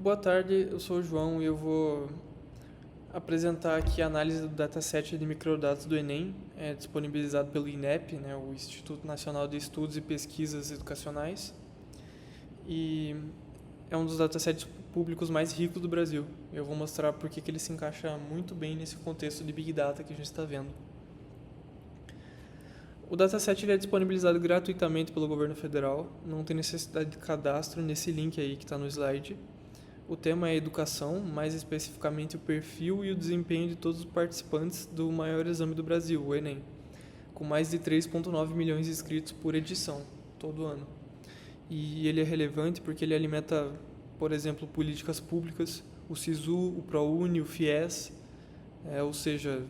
Boa tarde, eu sou o João e eu vou apresentar aqui a análise do dataset de microdados do Enem, disponibilizado pelo INEP, né, o Instituto Nacional de Estudos e Pesquisas Educacionais, e é um dos datasets públicos mais ricos do Brasil. Eu vou mostrar por que ele se encaixa muito bem nesse contexto de Big Data que a gente está vendo. O dataset ele é disponibilizado gratuitamente pelo governo federal, não tem necessidade de cadastro nesse link aí que está no slide. O tema é educação, mais especificamente o perfil e o desempenho de todos os participantes do maior exame do Brasil, o Enem, com mais de 3,9 milhões de inscritos por edição, todo ano. E ele é relevante porque ele alimenta, por exemplo, políticas públicas, o SISU, o ProUni, o FIES, ou seja,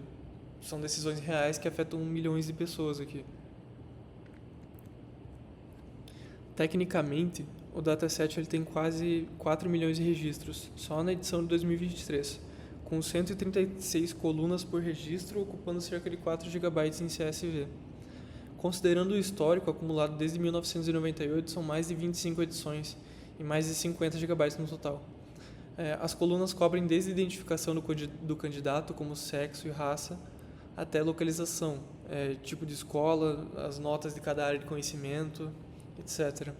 são decisões reais que afetam milhões de pessoas aqui. Tecnicamente, o dataset ele tem quase 4 milhões de registros, só na edição de 2023, com 136 colunas por registro, ocupando cerca de 4 GB em CSV. Considerando o histórico acumulado desde 1998, são mais de 25 edições e mais de 50 GB no total. As colunas cobrem desde a identificação do candidato, como sexo e raça, até localização, tipo de escola, as notas de cada área de conhecimento, etc.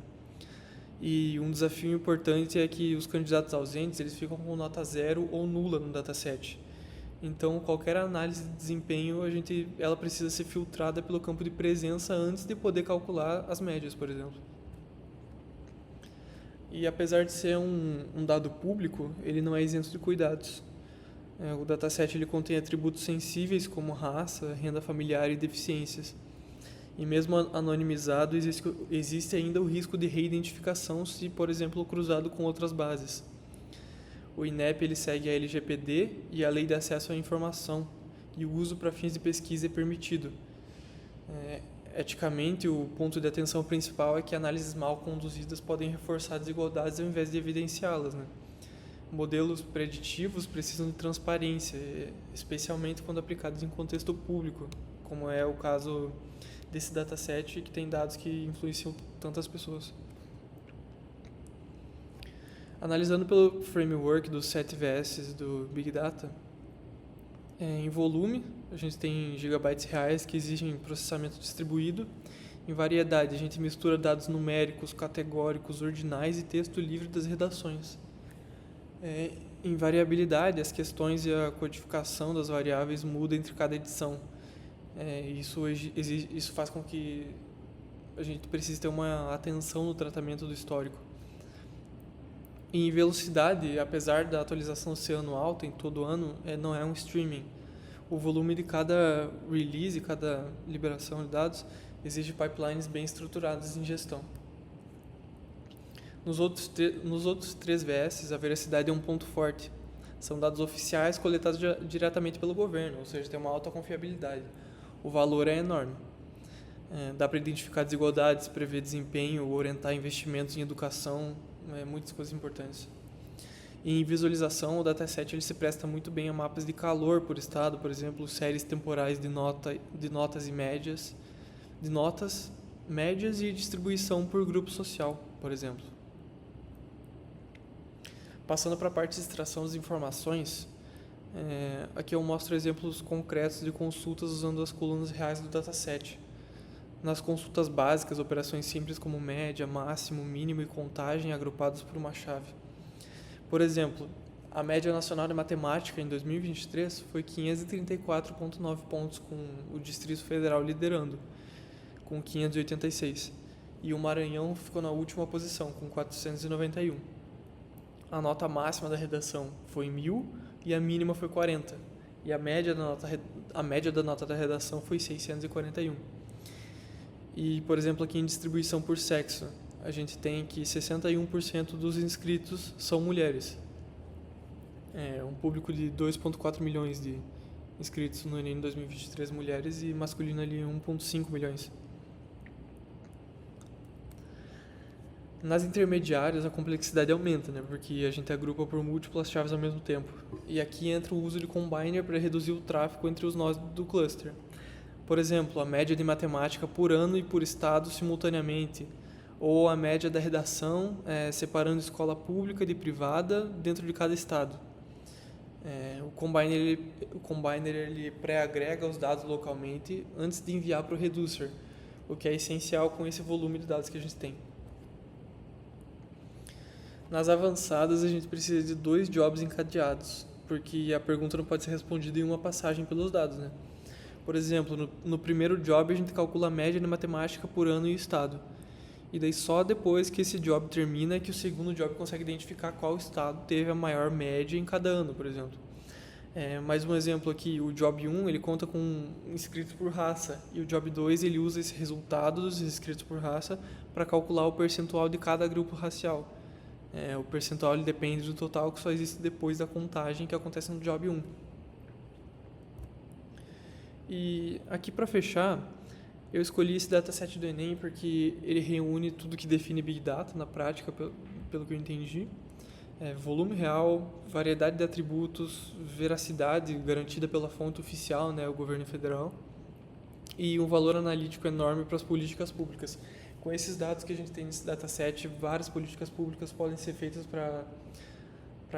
E um desafio importante é que os candidatos ausentes eles ficam com nota 0 ou nula no dataset. Então, qualquer análise de desempenho, ela precisa ser filtrada pelo campo de presença antes de poder calcular as médias, por exemplo. E apesar de ser um dado público, ele não é isento de cuidados. O dataset ele contém atributos sensíveis como raça, renda familiar e deficiências. E mesmo anonimizado, existe ainda o risco de reidentificação se, por exemplo, cruzado com outras bases. O INEP ele segue a LGPD e a Lei de Acesso à Informação, e o uso para fins de pesquisa é permitido. Eticamente, o ponto de atenção principal é que análises mal conduzidas podem reforçar desigualdades ao invés de evidenciá-las, né? Modelos preditivos precisam de transparência, especialmente quando aplicados em contexto público, como é o caso desse dataset que tem dados que influenciam tantas pessoas. Analisando pelo framework dos 7 VS do Big Data, em volume, a gente tem gigabytes reais que exigem processamento distribuído. Em variedade, a gente mistura dados numéricos, categóricos, ordinais e texto livre das redações. Em variabilidade, as questões e a codificação das variáveis mudam entre cada edição. Isso faz com que a gente precise ter uma atenção no tratamento do histórico. Em velocidade, apesar da atualização ser anual, tem todo ano, não é um streaming. O volume de cada release, cada liberação de dados, exige pipelines bem estruturadas em gestão. Nos outros 3 VS, a veracidade é um ponto forte. São dados oficiais coletados diretamente pelo governo, ou seja, tem uma alta confiabilidade. O valor é enorme. Dá para identificar desigualdades, prever desempenho, orientar investimentos em educação, muitas coisas importantes. E em visualização, o dataset ele se presta muito bem a mapas de calor por estado, por exemplo, séries temporais de notas e médias, de notas, médias e distribuição por grupo social, por exemplo. Passando para a parte de extração das informações, aqui eu mostro exemplos concretos de consultas usando as colunas reais do dataset. Nas consultas básicas, operações simples como média, máximo, mínimo e contagem agrupados por uma chave. Por exemplo, a média nacional de matemática em 2023 foi 534,9 pontos, com o Distrito Federal liderando, com 586. E o Maranhão ficou na última posição, com 491. A nota máxima da redação foi 1.000 e a mínima foi 40. E a média da nota da redação foi 641. E, por exemplo, aqui em distribuição por sexo, a gente tem que 61% dos inscritos são mulheres. Um público de 2,4 milhões de inscritos no Enem 2023 mulheres e masculino ali 1,5 milhões. Nas intermediárias, a complexidade aumenta, né? Porque a gente agrupa por múltiplas chaves ao mesmo tempo. E aqui entra o uso de combiner para reduzir o tráfego entre os nós do cluster. Por exemplo, a média de matemática por ano e por estado simultaneamente, ou a média da redação, separando escola pública de privada dentro de cada estado. O Combiner ele pré-agrega os dados localmente antes de enviar para o Reducer, o que é essencial com esse volume de dados que a gente tem. Nas avançadas, a gente precisa de 2 jobs encadeados, porque a pergunta não pode ser respondida em uma passagem pelos dados, né? Por exemplo, no primeiro job, a gente calcula a média de matemática por ano e estado. E daí só depois que esse job termina é que o segundo job consegue identificar qual estado teve a maior média em cada ano, por exemplo. Mais um exemplo aqui, o job 1 ele conta com inscritos por raça, e o job 2 ele usa esse resultado dos inscritos por raça para calcular o percentual de cada grupo racial. O percentual ele depende do total que só existe depois da contagem que acontece no job 1. E aqui para fechar, eu escolhi esse dataset do Enem porque ele reúne tudo que define Big Data na prática, pelo que eu entendi. Volume real, variedade de atributos, veracidade garantida pela fonte oficial, né, o governo federal, e um valor analítico enorme para as políticas públicas. Com esses dados que a gente tem nesse dataset, várias políticas públicas podem ser feitas para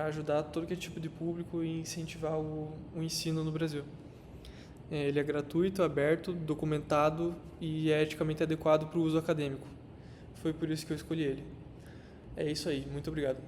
ajudar todo que é tipo de público e incentivar o ensino no Brasil. Ele é gratuito, aberto, documentado e é eticamente adequado para o uso acadêmico. Foi por isso que eu escolhi ele. É isso aí, muito obrigado.